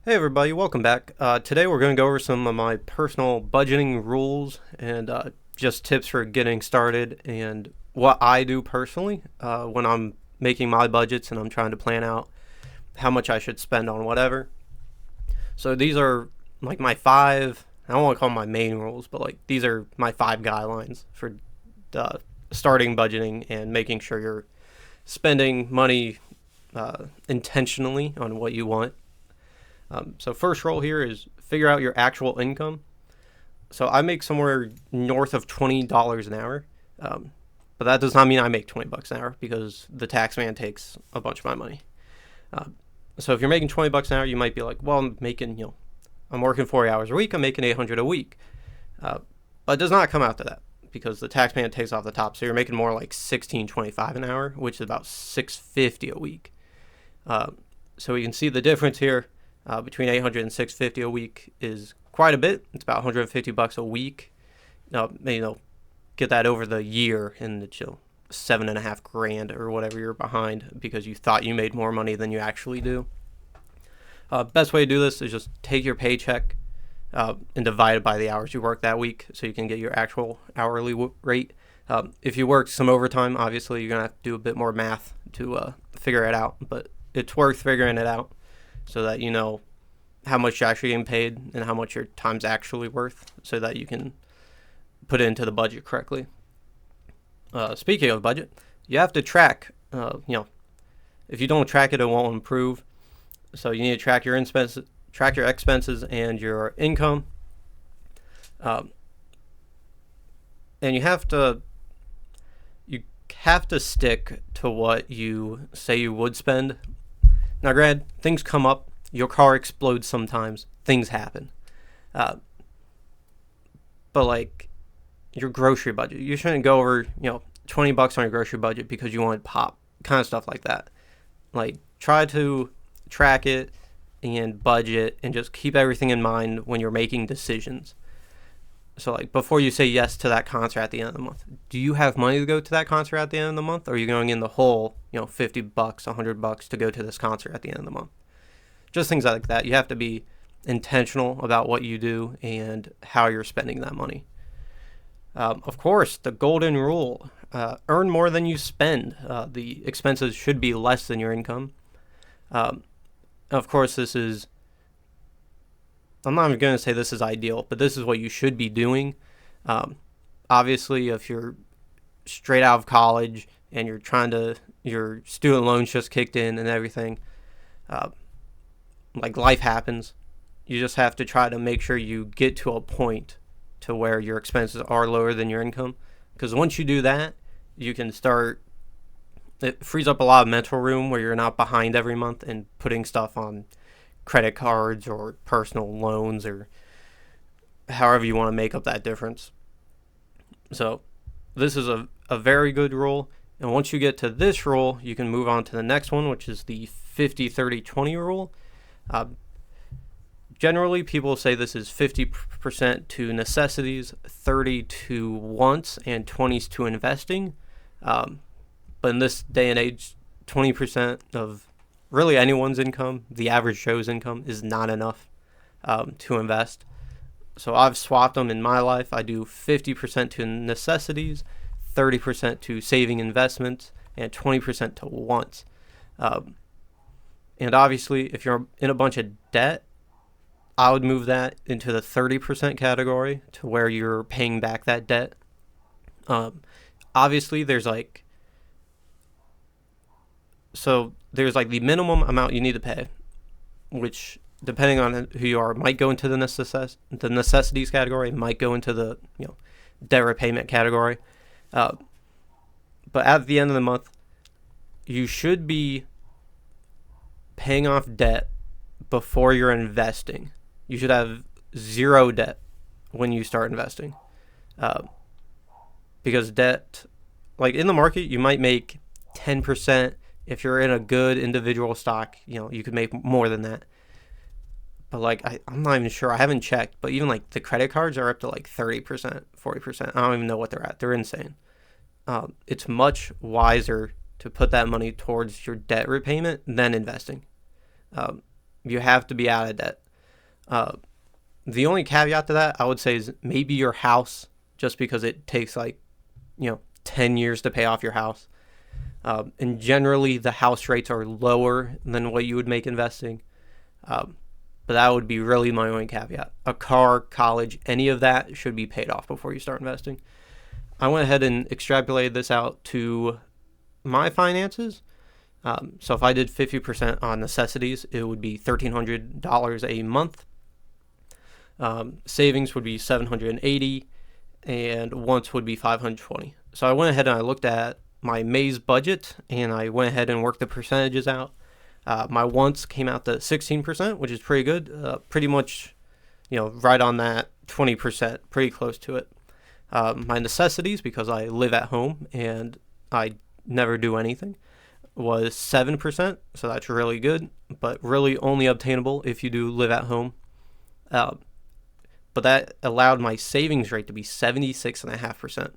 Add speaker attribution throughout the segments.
Speaker 1: Hey everybody, welcome back. Today we're going to go over some of my personal budgeting rules and just tips for getting started and what I do personally when I'm making my budgets and I'm trying to plan out how much I should spend on whatever. So these are like my five, I don't want to call them my main rules, but like these are my five guidelines for starting budgeting and making sure you're spending money intentionally on what you want. So first rule here is figure out your actual income. So I make somewhere north of $20 an hour, but that does not mean I make $20 an hour because the tax man takes a bunch of my money. Uh, so if you're making $20 an hour, you might be like, well, I'm working 40 hours a week. I'm making 800 a week, but it does not come out to that because the tax man takes off the top. So you're making more like 16.25 an hour, which is about 650 a week. So you can see the difference here. Between 800 and 650 a week is quite a bit. It's about $150 a week. Get that over the year and it's 7.5 grand or whatever you're behind because you thought you made more money than you actually do. Best way to do this is just take your paycheck and divide it by the hours you work that week so you can get your actual hourly rate. If you work some overtime, obviously you're going to have to do a bit more math to figure it out, but it's worth figuring it out so that you know how much you're actually getting paid and how much your time's actually worth so that you can put it into the budget correctly. Speaking of budget, you have to track, if you don't track it, it won't improve. So you need to track your expenses and your income. And you have to stick to what you say you would spend. Now, granted, things come up. Your car explodes sometimes. Things happen. But like your grocery budget, you shouldn't go over, $20 on your grocery budget because you want pop, kind of stuff like that. Like try to track it and budget and just keep everything in mind when you're making decisions. So like before you say yes to that concert at the end of the month, do you have money to go to that concert at the end of the month? Or are you going in the hole, $50, $100 to go to this concert at the end of the month? Just things like that. You have to be intentional about what you do and how you're spending that money. Of course, the golden rule, earn more than you spend. The expenses should be less than your income. Of course, I'm not even going to say this is ideal, but this is what you should be doing. Obviously, if you're straight out of college and your student loans just kicked in and everything, like life happens, you just have to try to make sure you get to a point to where your expenses are lower than your income. Because once you do that, you can start, it frees up a lot of mental room where you're not behind every month and putting stuff on credit cards or personal loans or however you want to make up that difference. So this is a very good rule. And once you get to this rule, you can move on to the next one, which is the 50-30-20 rule. Generally, people say this is 50% to necessities, 30 to wants, and 20s to investing. But in this day and age, 20% of really anyone's income, the average Joe's income, is not enough to invest. So I've swapped them in my life. I do 50% to necessities, 30% to saving investments, and 20% to wants. And obviously, if you're in a bunch of debt, I would move that into the 30% category to where you're paying back that debt. Obviously, there's the minimum amount you need to pay, which, depending on who you are, might go into the necessities category, might go into the debt repayment category. But at the end of the month, you should be paying off debt before you're investing. You should have zero debt when you start investing. Because debt, like in the market, you might make 10%. If you're in a good individual stock, you could make more than that. But like, I'm not even sure. I haven't checked. But even like the credit cards are up to like 30%, 40%. I don't even know what they're at. They're insane. It's much wiser to put that money towards your debt repayment than investing. You have to be out of debt. Uh, the only caveat to that I would say is maybe your house, just because it takes like 10 years to pay off your house. And generally, the house rates are lower than what you would make investing. Um, but that would be really my only caveat. A car, college, any of that should be paid off before you start investing. I went ahead and extrapolated this out to my finances. So if I did 50% on necessities, it would be $1,300 a month. Savings would be 780, and wants would be 520. So I went ahead and I looked at my May's budget, and I went ahead and worked the percentages out. My wants came out to 16%, which is pretty good. Pretty much, right on that 20%, pretty close to it. My necessities, because I live at home and I never do anything, was 7%, so that's really good, but really only obtainable if you do live at home. But that allowed my savings rate to be 76.5%.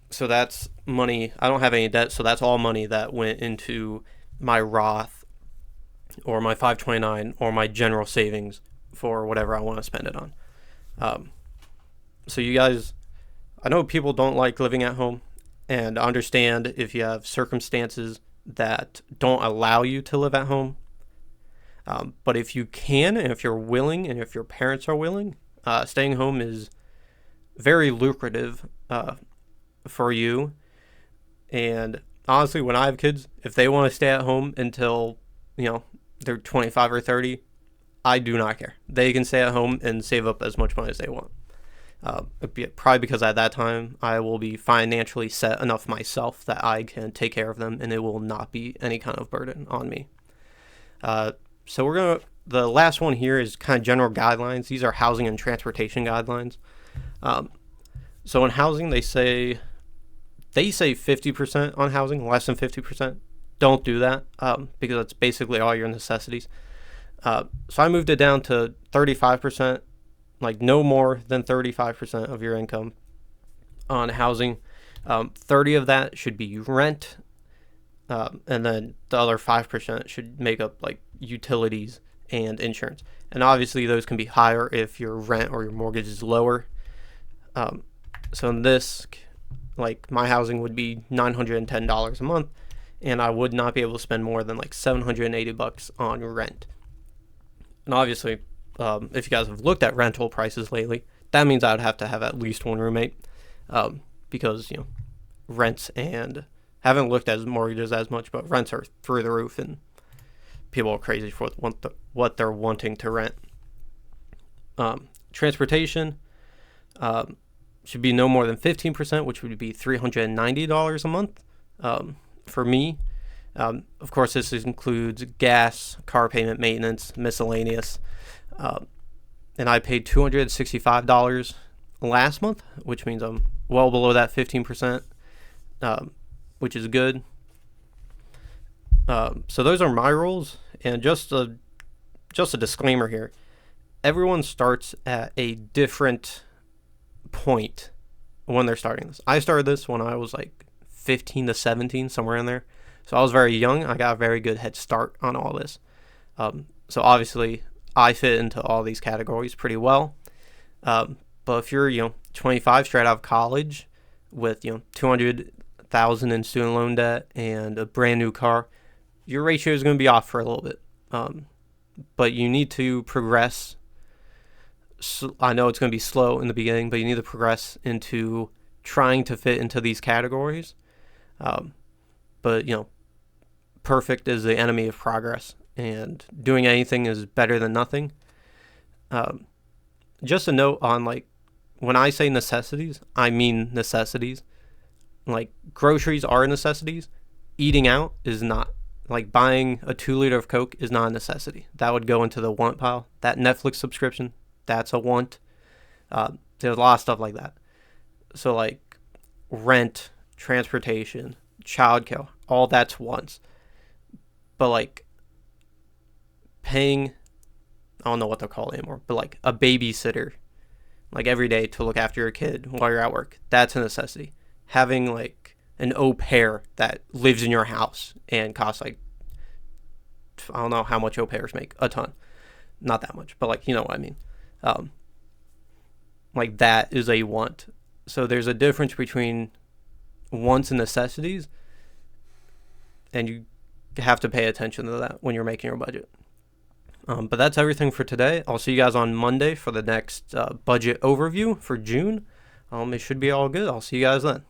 Speaker 1: So that's money. I don't have any debt, so that's all money that went into my Roth or my 529 or my general savings for whatever I want to spend it on. So you guys, I know people don't like living at home, and understand if you have circumstances that don't allow you to live at home. But if you can, and if you're willing, and if your parents are willing, staying home is very lucrative for you. And honestly, when I have kids, if they want to stay at home until they're 25 or 30, I do not care. They can stay at home and save up as much money as they want. Probably because at that time I will be financially set enough myself that I can take care of them, and it will not be any kind of burden on me. So the last one here is kind of general guidelines. These are housing and transportation guidelines. So in housing, they say 50% on housing, less than 50%. Don't do that because that's basically all your necessities. So I moved it down to 35%. Like no more than 35% of your income on housing. 30 of that should be rent, and then the other 5% should make up like utilities and insurance. And obviously those can be higher if your rent or your mortgage is lower. So in this, like my housing would be $910 a month, and I would not be able to spend more than like $780 on rent. And obviously, if you guys have looked at rental prices lately, that means I would have to have at least one roommate, because rents, and haven't looked at mortgages as much, but rents are through the roof, and people are crazy for what they're wanting to rent. Transportation should be no more than 15%, which would be $390 a month. For me, of course, this includes gas, car payment, maintenance, miscellaneous. And I paid $265 last month, which means I'm well below that 15%, which is good. So those are my rules, and just a disclaimer here: everyone starts at a different point when they're starting this. I started this when I was like 15 to 17, somewhere in there. So I was very young. I got a very good head start on all this. So obviously, I fit into all these categories pretty well. But if you're 25, straight out of college, with $200,000 in student loan debt and a brand new car, your ratio is going to be off for a little bit. But you need to progress. I know it's going to be slow in the beginning, but you need to progress into trying to fit into these categories. But perfect is the enemy of progress, and doing anything is better than nothing. Just a note on, like, when I say necessities, I mean necessities. Like, groceries are necessities. Eating out is not. Like, buying a 2-liter of Coke is not a necessity. That would go into the want pile. That Netflix subscription, that's a want. There's a lot of stuff like that. So, like, rent, transportation, childcare, all that's wants. But, like, paying, I don't know what they're called anymore, but like a babysitter, like every day to look after your kid while you're at work, that's a necessity. Having like an au pair that lives in your house and costs like I don't know how much au pairs make. A ton. Not that much, but like, you know what I mean. Um, like that is a want. So there's a difference between wants and necessities, and you have to pay attention to that when you're making your budget. But that's everything for today. I'll see you guys on Monday for the next budget overview for June. It should be all good. I'll see you guys then.